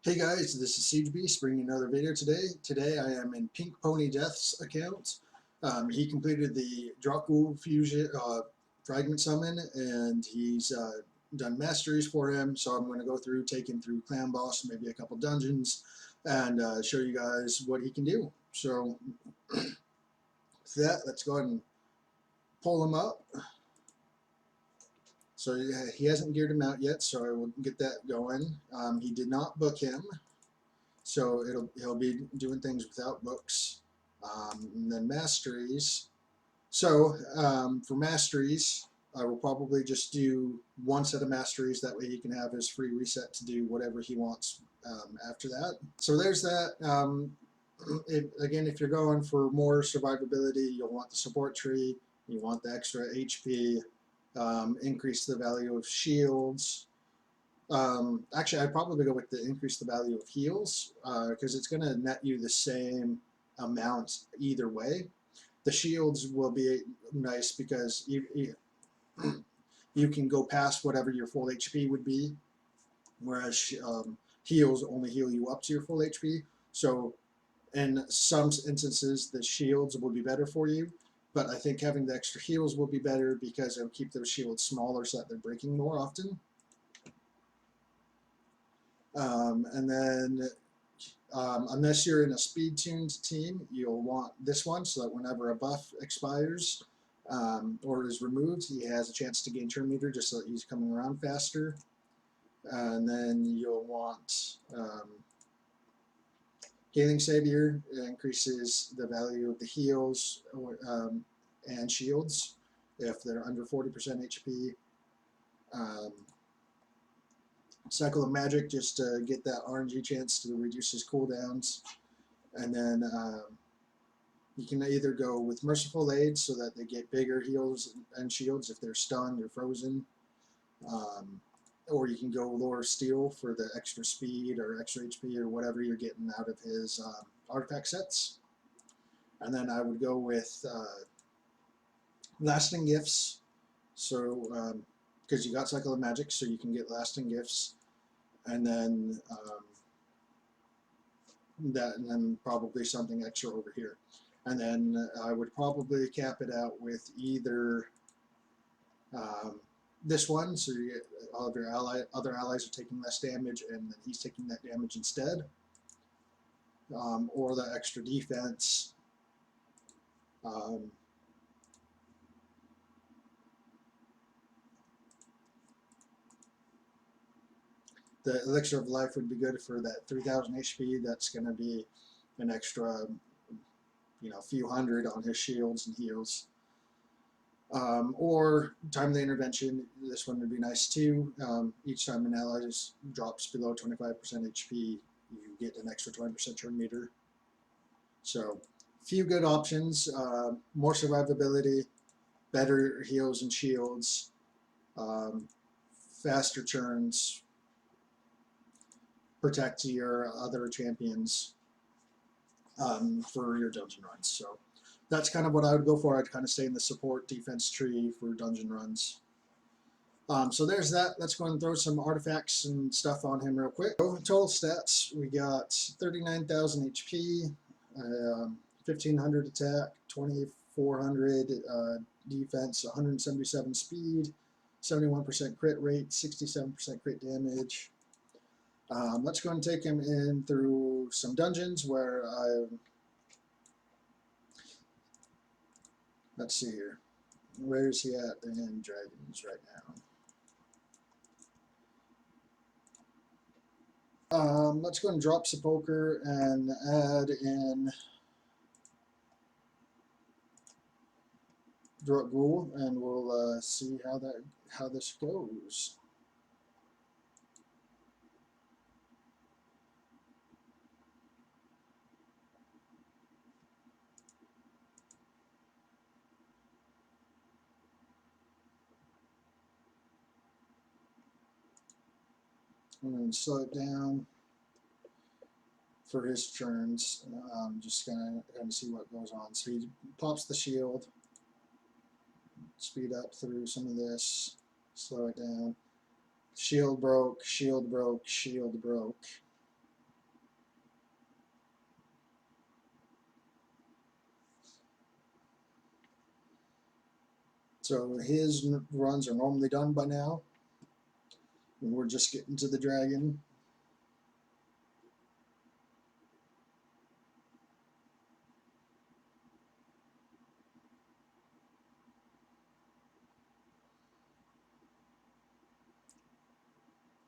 Hey guys, this is Siege Beast bringing another video today. Today I am in Pink Pony Death's account. He completed the Drakgul fusion fragment summon, and he's done masteries for him. So I'm going to go through, take him through clan boss, maybe a couple dungeons, and show you guys what he can do. So with that, let's go ahead and pull him up. So he hasn't geared him out yet, so I will get that going. He did not book him. So he'll be doing things without books. And then masteries. So for masteries, I will probably just do one set of masteries. That way he can have his free reset to do whatever he wants after that. So there's that. Again, if you're going for more survivability, you'll want the support tree. You want the extra HP. Increase the value of shields. Actually, I'd probably go with the increase the value of heals because it's going to net you the same amount either way. The shields will be nice because you can go past whatever your full HP would be, whereas heals only heal you up to your full HP. So in some instances, the shields will be better for you, but I think having the extra heals will be better because it'll keep those shields smaller so that they're breaking more often. And then unless you're in a speed tuned team, you'll want this one so that whenever a buff expires or is removed, he has a chance to gain turn meter just so that he's coming around faster. And then you'll want Healing Savior. It increases the value of the heals and shields if they're under 40% HP. Cycle of Magic just to get that RNG chance to reduce his cooldowns. And then you can either go with Merciful Aid so that they get bigger heals and shields if they're stunned or frozen. Or you can go Lore Steel for the extra speed or extra HP or whatever you're getting out of his artifact sets. And then I would go with Lasting Gifts. So, because you got Cycle of Magic, so you can get Lasting Gifts. And then and then probably something extra over here. And then I would probably cap it out with either this one, so you get all of your other allies are taking less damage, and then he's taking that damage instead, or the extra defense. The Elixir of Life would be good for that 3,000 HP. That's going to be an extra, few hundred on his shields and heals. Or Time of the Intervention. This one would be nice too. Each time an ally drops below 25% HP, you get an extra 20% turn meter. So, few good options. More survivability, better heals and shields, faster turns, protect your other champions for your dungeon runs. So that's kind of what I would go for. I'd kind of stay in the support defense tree for dungeon runs. So there's that. Let's go and throw some artifacts and stuff on him real quick. So total stats, we got 39,000 HP, 1,500 attack, 2,400 defense, 177 speed, 71% crit rate, 67% crit damage. Let's go and take him in through some dungeons where let's see here. Where is he at in Dragons right now? Let's go and drop Sepulcher and add in Drakgul, and we'll see how this goes. I'm going to slow it down for his turns. I'm just going to see what goes on. So he pops the shield, speed up through some of this, slow it down. Shield broke, shield broke, shield broke. So his runs are normally done by now. And we're just getting to the dragon.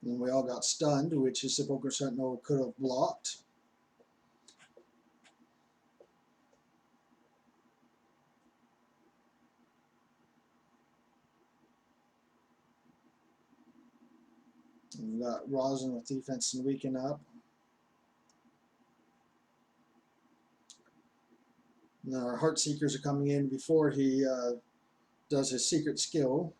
And we all got stunned, which his Sepulchre Sentinel could have blocked. And we got Rosin with defense and weaken up. And our Heart Seekers are coming in before he does his secret skill.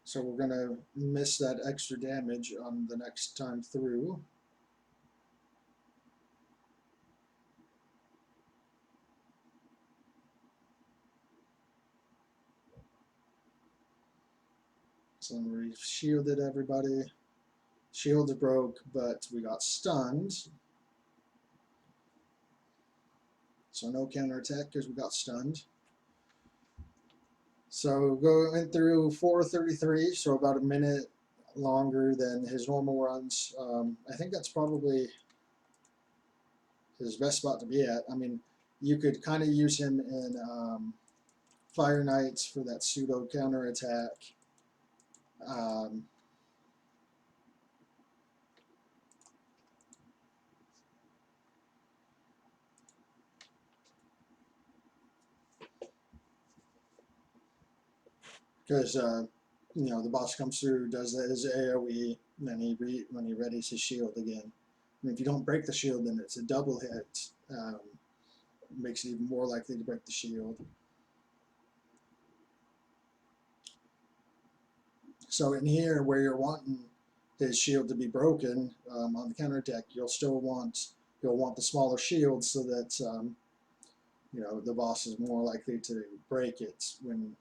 So we're going to miss that extra damage on the next time through. So we shielded everybody. Shields broke, but we got stunned. So no counterattack because we got stunned. So going through 4:33, so about a minute longer than his normal runs. I think that's probably his best spot to be at. I mean, you could kind of use him in Fire Knights for that pseudo counterattack. Because you know, the boss comes through, does his AoE, and then when he readies his shield again. And if you don't break the shield, then it's a double hit. Makes it even more likely to break the shield. So in here, where you're wanting his shield to be broken on the counterattack, you'll want the smaller shield so that you know, the boss is more likely to break it when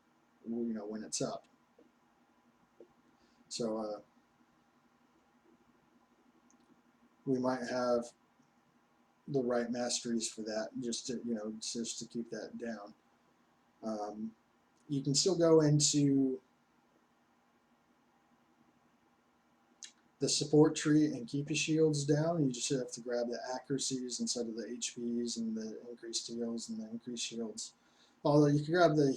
when it's up. So we might have the right masteries for that, just to keep that down. You can still go into the support tree and keep your shields down. You just have to grab the accuracies instead of the HPs and the increased heals and the increased shields. Although you can grab the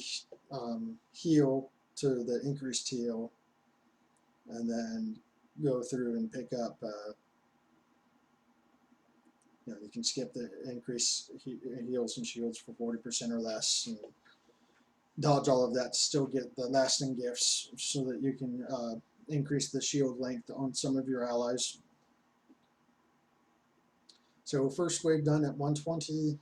heal to the increased heal and then go through and pick up you can skip the increased heals and shields for 40% or less and dodge all of that to still get the lasting gifts so that you can increase the shield length on some of your allies. So first wave done at 120.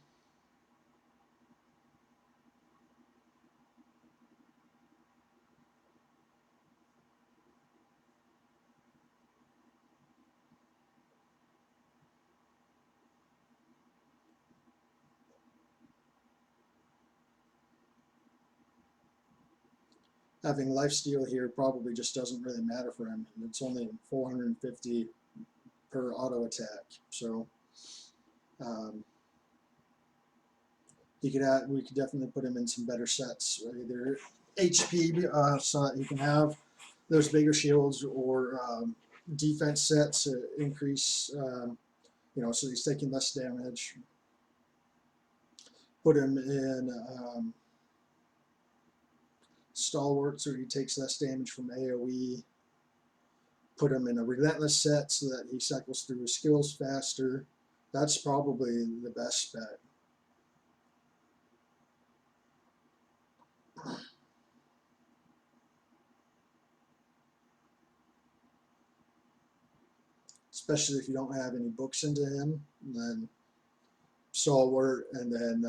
Having lifesteal here probably just doesn't really matter for him. It's only 450 per auto attack, so we could definitely put him in some better sets, either HP so that he can have those bigger shields, or defense sets to increase, so he's taking less damage. Put him in Stalwart so he takes less damage from AoE. Put him in a Relentless set so that he cycles through his skills faster. That's probably the best bet. Especially if you don't have any books into him. And then Stalwart, and then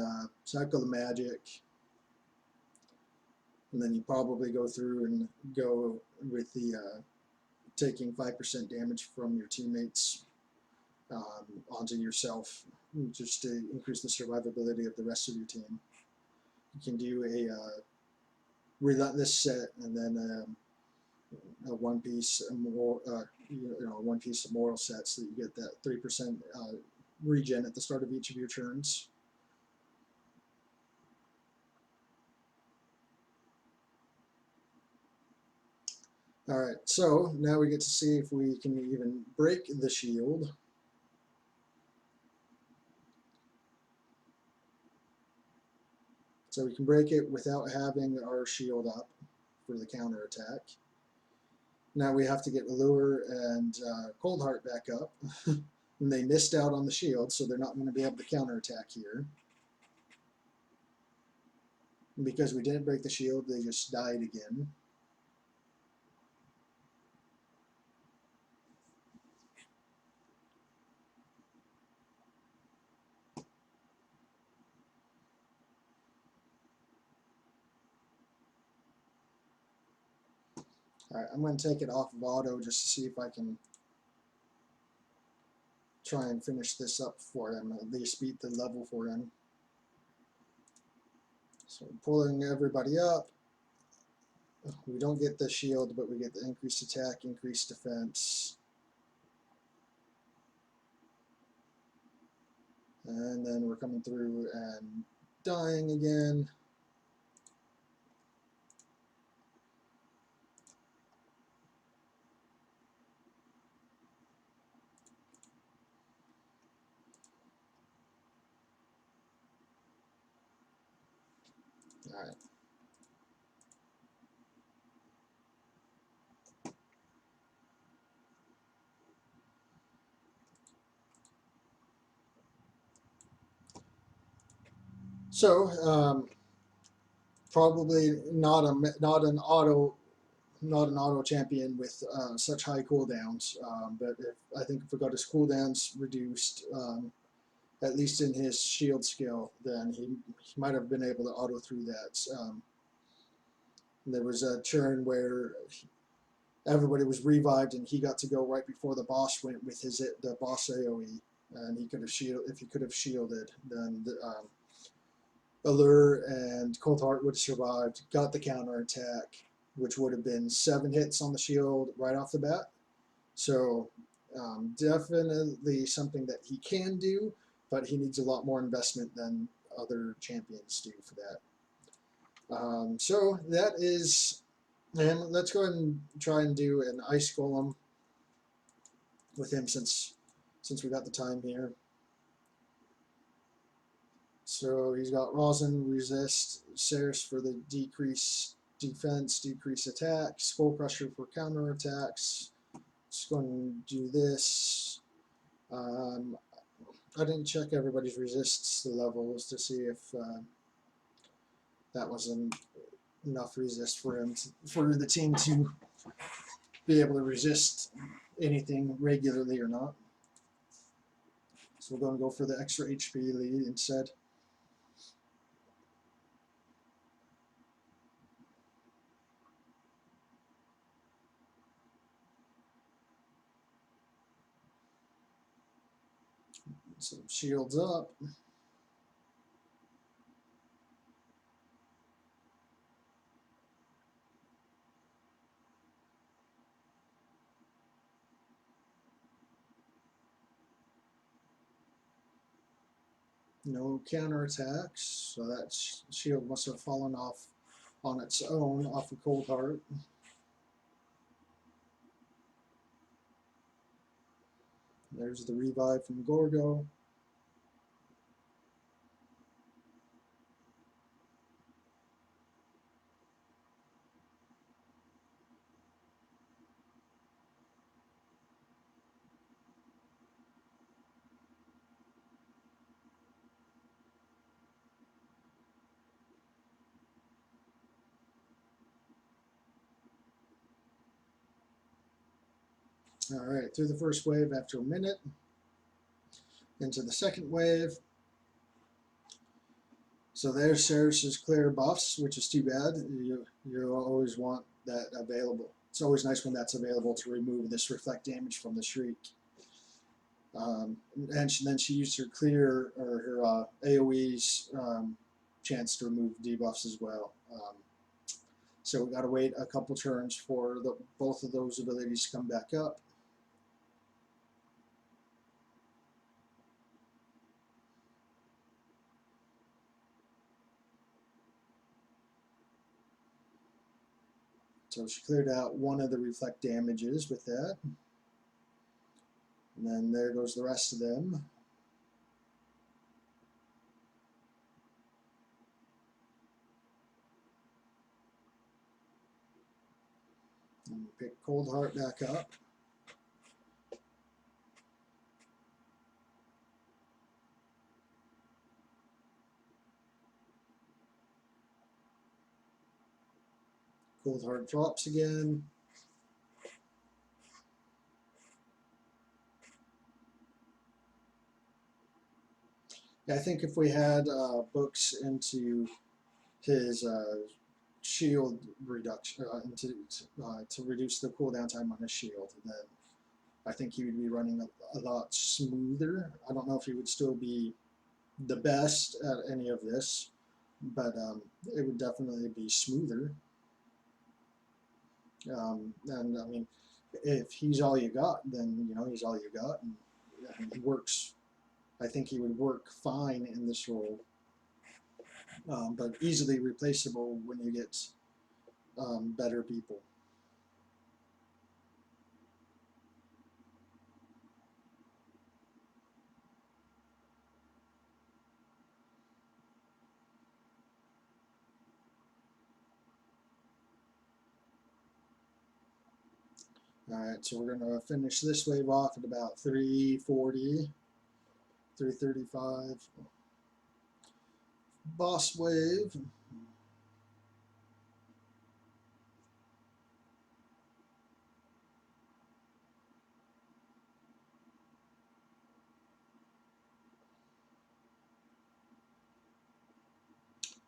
Cycle the Magic. And then you probably go through and go with the taking 5% damage from your teammates onto yourself, just to increase the survivability of the rest of your team. You can do a Relentless set, and then a one piece immoral set, so that you get that 3% regen at the start of each of your turns. Alright, so now we get to see if we can even break the shield. So we can break it without having our shield up for the counter attack. Now we have to get Allure and Coldheart back up. And they missed out on the shield, so they're not going to be able to counterattack here. And because we didn't break the shield, they just died again. Alright, I'm going to take it off of auto just to see if I can try and finish this up for him, at least beat the level for him. So pulling everybody up. We don't get the shield, but we get the increased attack, increased defense. And then we're coming through and dying again. Alright. So, probably not an auto champion with such high cooldowns. But I think if we got his cooldowns reduced, at least in his shield skill, then he might have been able to auto through that. There was a turn where everybody was revived and he got to go right before the boss went with the boss AoE, and he could have if he could have shielded, then Allure and Coldheart would have survived, got the counter attack, which would have been 7 hits on the shield right off the bat. So definitely something that he can do, but he needs a lot more investment than other champions do for that. So that is him. Let's go ahead and try and do an ice golem with him since we got the time here. So he's got Rosin, resist, Ceres for the decrease defense, decrease attack, Skull Crusher for counter attacks. Just going to do this. I didn't check everybody's resists levels to see if that wasn't enough resist for him for the team to be able to resist anything regularly or not. So we're going to go for the extra HP lead instead. So shields up. No counterattacks, so that shield must have fallen off on its own off of Coldheart. There's the revive from Gorgo. All right, through the first wave after a minute. Into the second wave. So there's Ceres' clear buffs, which is too bad. You always want that available. It's always nice when that's available to remove this reflect damage from the Shriek. And then she used her clear or her AoE's chance to remove debuffs as well. So we got to wait a couple turns for both of those abilities to come back up. So she cleared out one of the reflect damages with that. And then there goes the rest of them. And pick Cold Heart back up. Cold Heart drops again. I think if we had books into his shield reduction, to reduce the cooldown time on his shield, then I think he would be running a lot smoother. I don't know if he would still be the best at any of this, but it would definitely be smoother. And I mean, if he's all you got, then he's all you got, and he works. I think he would work fine in this role, but easily replaceable when you get better people. Alright, so we're going to finish this wave off at about 340, 335. Boss wave.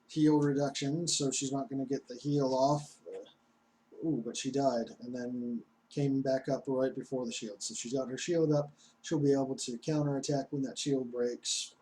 Heal reduction, so she's not going to get the heal off. Ooh, but she died, and then came back up right before the shield. So she's got her shield up. She'll be able to counterattack when that shield breaks.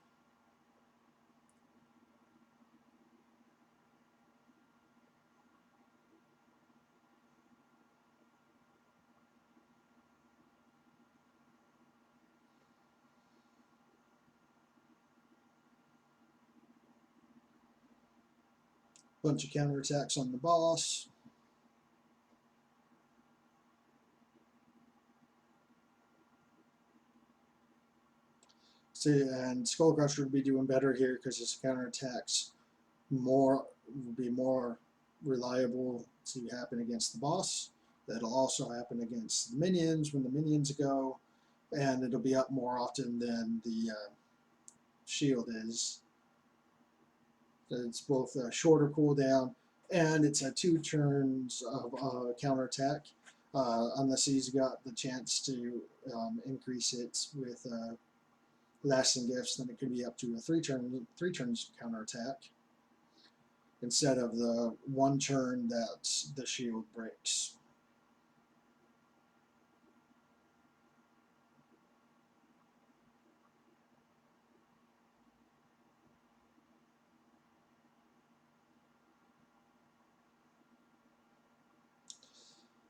Bunch of counterattacks on the boss. See, and Skullcrusher would be doing better here because his counterattacks would be more reliable to happen against the boss. That'll also happen against the minions when the minions go, and it'll be up more often than the shield is. It's both a shorter cooldown and it's a 2 turns of counterattack, unless he's got the chance to increase it with lasting gifts. Then it could be up to a 3 turns counterattack instead of the 1 turn that the shield breaks.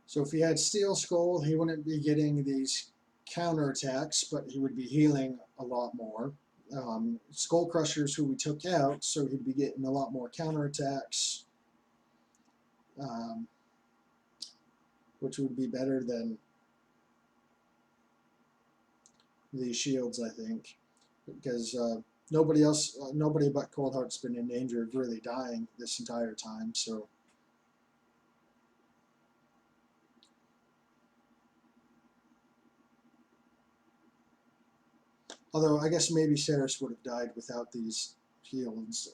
So if he had Steel Skull, he wouldn't be getting these counterattacks, but he would be healing a lot more. Skull Crushers, who we took out, so he'd be getting a lot more counterattacks, which would be better than the shields, I think, because nobody but Cold Heart's been in danger of really dying this entire time. So. Although I guess maybe Ceres would have died without these heals.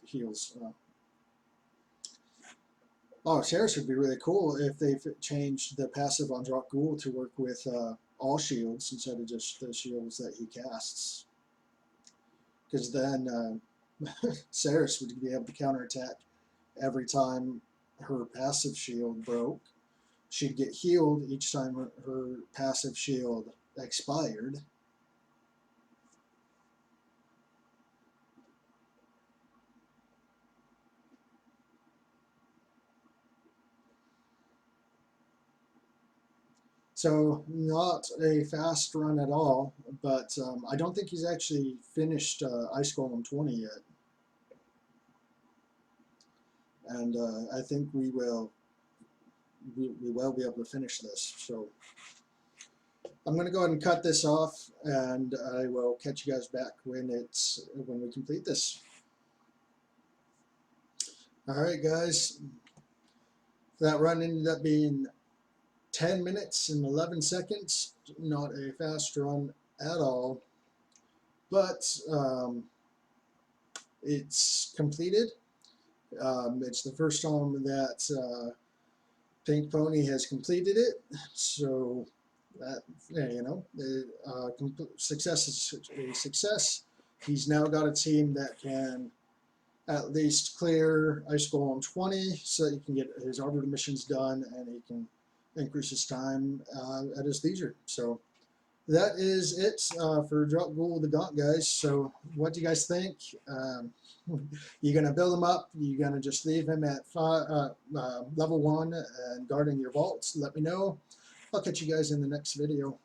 Oh, Ceres would be really cool if they changed the passive on Drakgul to work with all shields instead of just the shields that he casts. Because then Ceres would be able to counterattack every time her passive shield broke. She'd get healed each time her passive shield expired. So not a fast run at all, but I don't think he's actually finished Ice Golem 20 yet. And I think we will we will be able to finish this. So I'm going to go ahead and cut this off, and I will catch you guys back when we complete this. All right, guys. That run ended up being 10 minutes and 11 seconds. Not a fast run at all, but it's completed. It's the first time that Pink Pony has completed it, so that, you know, success is a success. He's now got a team that can at least clear Ice Golem 20, so that he can get his arbiter missions done, and he can increase his time at his leisure. So that is it for Drakgul the Gaunt, guys. So what do you guys think? You gonna build him up? You gonna just leave him at level 1 and guarding your vaults? Let me know. I'll catch you guys in the next video.